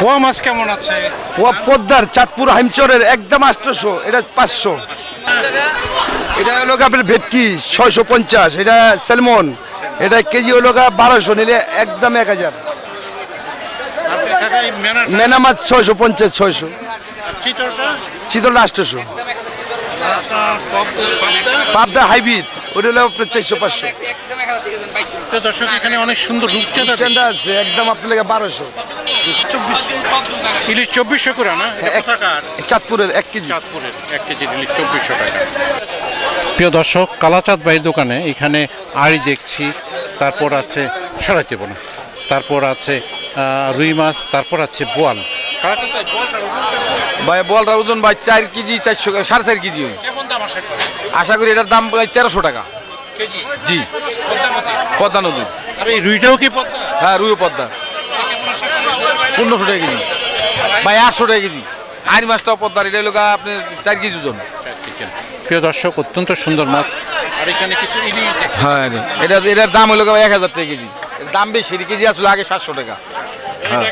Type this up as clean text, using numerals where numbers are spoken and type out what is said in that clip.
পোয়া মাছ কেমন আছে? পদ্মার চাঁদপুর হাইমচরের একদম 800, এটা 500। এটা হলো আপনার ভেটকি 650, এটা স্যালমন, এটা কেজি হলো 1200, নিলে একদম 1000। মেনা মাছ 650, 600। চিতলটা 800। পাবদা হাইব্রিড ওটা হলো আপনার 400, 500। দর্শক এখানে অনেক সুন্দর রূপচাঁদা আছে একদম আপনার 1200। 2400 ইলিশ 2400 করে না? চাঁদপুরের 1 কেজি। চাঁদপুরের 1 কেজি ইলিশ 2400 টাকা। প্রিয় দর্শক, কালাচাঁদ ভাইয়ের দোকানে এখানে আড়ি দেখছি, তারপর আছে সরাইতে বোনা, তারপর আছে রুই মাছ, তারপর আছে বোয়াল। ভাই বোয়ালটার ওজন ভাই 4 কেজি 400, 4.5 কেজি। কেমন দাম আশা করি এটার দাম ভাই 1300 টাকা কেজি? জি, পদ্মা নদী। আর এই রুইটাও কি পদ্মা? হ্যাঁ, রুইও পদ্মা। 1500 টাকা কেজি ভাই, 800 টাকা কেজি। আড়ি মাছটাও পদ্মার, এটা হলো আপনি 4 কেজি ওজন। প্রিয় দর্শক, অত্যন্ত সুন্দর মাছ। আর এখানে কিছু ইলিশ দেখছি। হ্যাঁ, এটার দাম হলো 1000 টাকা কেজি। এর দাম বেশি, কেজি আসলে আগে 700 টাকা। হ্যাঁ।